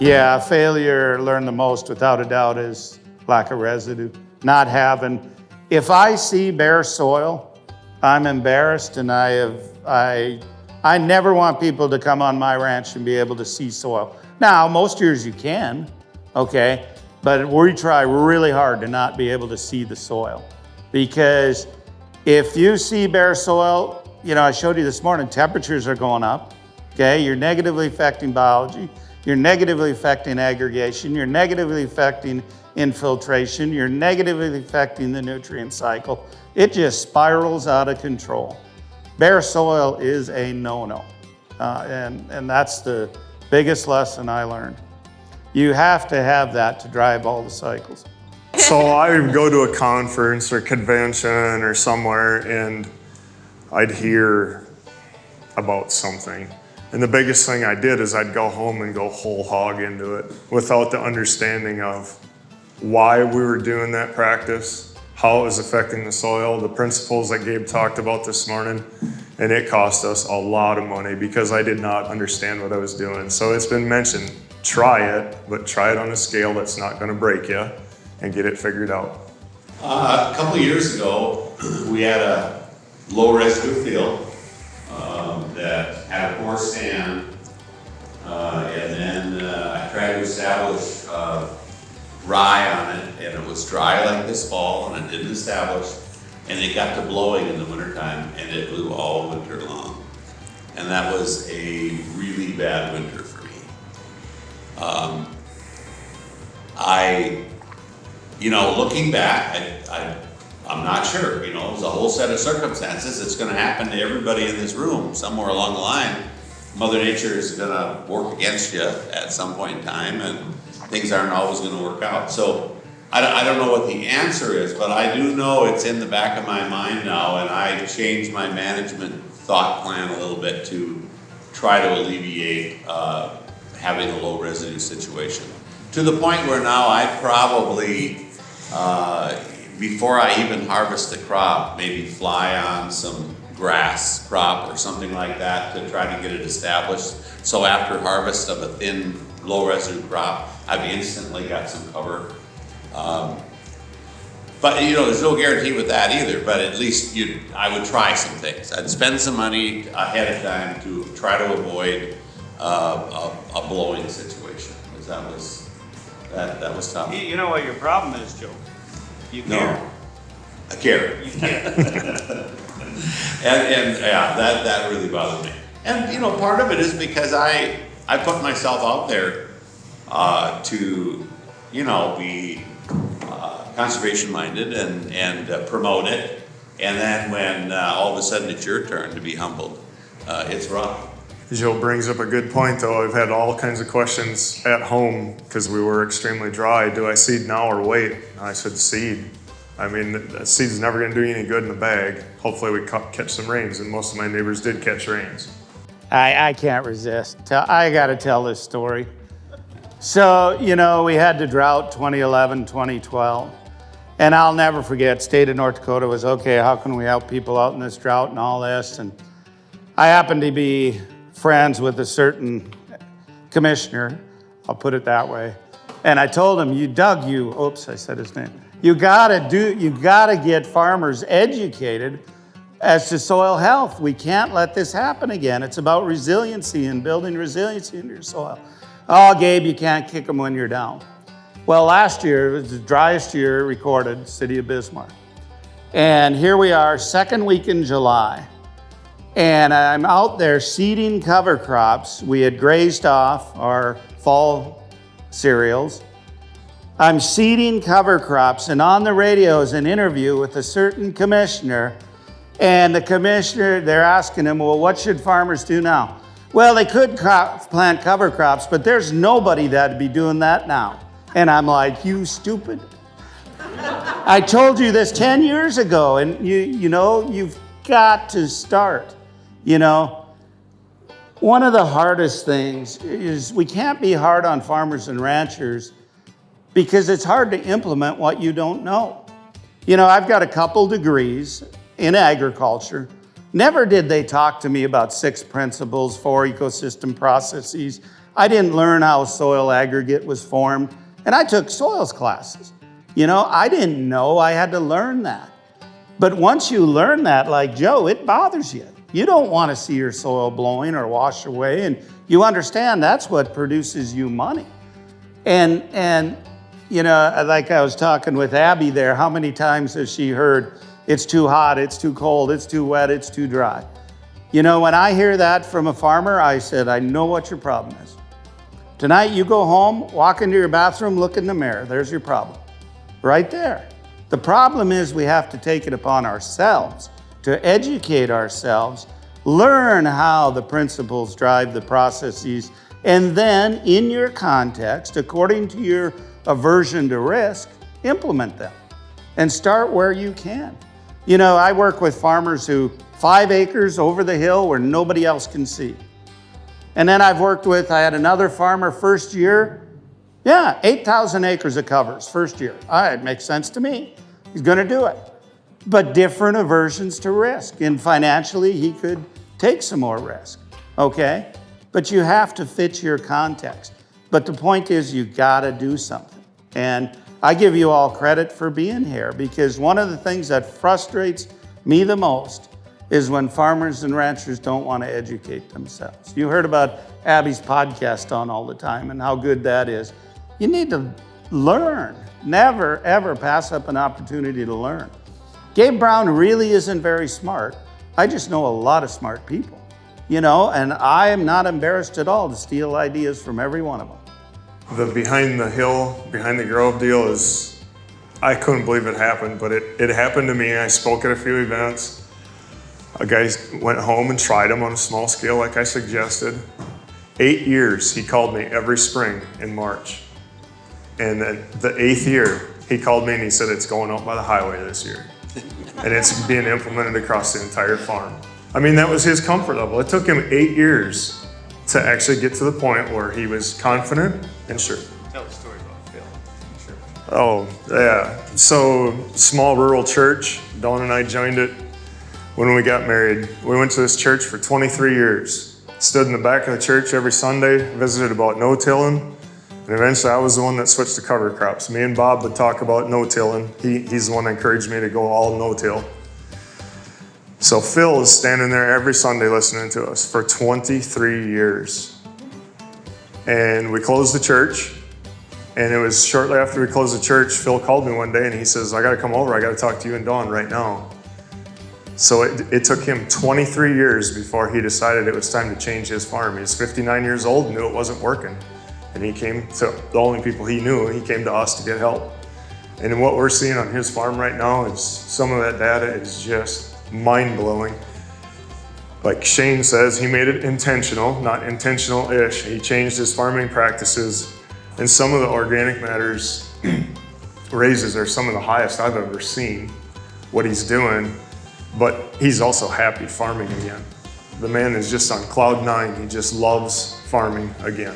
Yeah, failure learned the most without a doubt is lack of residue. Not having, if I see bare soil, I'm embarrassed, and I never want people to come on my ranch and be able to see soil. Now, most years you can, okay? But we try really hard to not be able to see the soil, because if you see bare soil, I showed you this morning, temperatures are going up, okay? You're negatively affecting biology. You're negatively affecting aggregation. You're negatively affecting infiltration. You're negatively affecting the nutrient cycle. It just spirals out of control. Bare soil is a no-no, and that's the biggest lesson I learned. You have to have that to drive all the cycles. So I would go to a conference or convention or somewhere, and I'd hear about something. And the biggest thing I did is I'd go home and go whole hog into it without the understanding of why we were doing that practice, how it was affecting the soil, the principles that Gabe talked about this morning. And it cost us a lot of money because I did not understand what I was doing. So it's been mentioned, try it, but try it on a scale that's not going to break you and get it figured out. A couple of years ago, we had a low residue field that had a poor stand, and then I tried to establish rye on it, and it was dry like this fall, and it didn't establish, and it got to blowing in the wintertime, and it blew all winter long. And that was a really bad winter for me. Looking back, I'm not sure, it was a whole set of circumstances. It's gonna happen to everybody in this room somewhere along the line. Mother Nature is gonna work against you at some point in time, and things aren't always gonna work out. So I don't know what the answer is, but I do know it's in the back of my mind now, and I changed my management thought plan a little bit to try to alleviate having a low residue situation. To the point where now I probably, before I even harvest the crop, maybe fly on some grass crop or something like that to try to get it established. So after harvest of a thin, low residue crop, I've instantly got some cover. But there's no guarantee with that either, but at least I would try some things. I'd spend some money ahead of time to try to avoid a blowing situation, because that was tough. You know what your problem is, Joe? You care. No, I care. You care. and yeah, that really bothered me. And part of it is because I put myself out there to be conservation minded and promote it. And then when all of a sudden it's your turn to be humbled, it's rough. Joe brings up a good point though. I've had all kinds of questions at home because we were extremely dry. Do I seed now or wait? And I said seed. I mean, the seed's never gonna do you any good in the bag. Hopefully we catch some rains, and most of my neighbors did catch rains. I can't resist. I gotta tell this story. So, we had the drought 2011, 2012. And I'll never forget, state of North Dakota was, okay, how can we help people out in this drought and all this? And I happened to be friends with a certain commissioner, I'll put it that way. And I told him, oops, I said his name. You gotta get farmers educated as to soil health. We can't let this happen again. It's about resiliency and building resiliency in your soil. Oh, Gabe, you can't kick them when you're down. Well, last year, it was the driest year recorded, city of Bismarck. And here we are, second week in July. And I'm out there seeding cover crops. We had grazed off our fall cereals. I'm seeding cover crops, and on the radio is an interview with a certain commissioner. And the commissioner, they're asking him, well, what should farmers do now? Well, they could plant cover crops, but there's nobody that'd be doing that now. And I'm like, you stupid. I told you this 10 years ago, and you've got to start. One of the hardest things is we can't be hard on farmers and ranchers because it's hard to implement what you don't know. I've got a couple degrees in agriculture. Never did they talk to me about 6 principles, 4 ecosystem processes. I didn't learn how soil aggregate was formed, and I took soils classes. You know, I didn't know I had to learn that. But once you learn that, like Joe, it bothers you. You don't want to see your soil blowing or wash away, and you understand that's what produces you money. And you know, like I was talking with Abby there, how many times has she heard, it's too hot, it's too cold, it's too wet, it's too dry? You know, when I hear that from a farmer, I said, I know what your problem is. Tonight you go home, walk into your bathroom, look in the mirror, there's your problem. Right there. The problem is we have to take it upon ourselves to educate ourselves, learn how the principles drive the processes, and then in your context, according to your aversion to risk, implement them and start where you can. You know, I work with farmers who 5 acres over the hill where nobody else can see. And then I had another farmer first year, 8,000 acres of covers first year. It makes sense to me. He's going to do it. But different aversions to risk. And financially, he could take some more risk, okay? But you have to fit your context. But the point is, you got to do something. And I give you all credit for being here, because one of the things that frustrates me the most is when farmers and ranchers don't want to educate themselves. You heard about Abby's podcast on all the time and how good that is. You need to learn. Never, ever pass up an opportunity to learn. Gabe Brown really isn't very smart. I just know a lot of smart people, you know, and I am not embarrassed at all to steal ideas from every one of them. The behind the hill, behind the grove deal is, I couldn't believe it happened, but it happened to me. I spoke at a few events. A guy went home and tried them on a small scale like I suggested. 8 years, he called me every spring in March. And then the 8th year, he called me and he said, it's going out by the highway this year. And it's being implemented across the entire farm. I mean, that was his comfort level. It took him 8 years to actually get to the point where he was confident and sure. Tell the story about Phil. Sure. Oh, yeah. So, small rural church. Dawn and I joined it when we got married. We went to this church for 23 years. Stood in the back of the church every Sunday, visited about no-tilling. And eventually I was the one that switched to cover crops. Me and Bob would talk about no-tilling. He's the one that encouraged me to go all no-till. So Phil is standing there every Sunday listening to us for 23 years. And we closed the church. And it was shortly after we closed the church, Phil called me one day and he says, I got to come over. I got to talk to you and Dawn right now. So it took him 23 years before he decided it was time to change his farm. He was 59 years old, knew it wasn't working. And he came to the only people he knew, he came to us to get help. And what we're seeing on his farm right now is some of that data is just mind-blowing. Like Shane says, he made it intentional, not intentional-ish. He changed his farming practices, and some of the organic matters raises are some of the highest I've ever seen, what he's doing, but he's also happy farming again. The man is just on cloud 9. He just loves farming again.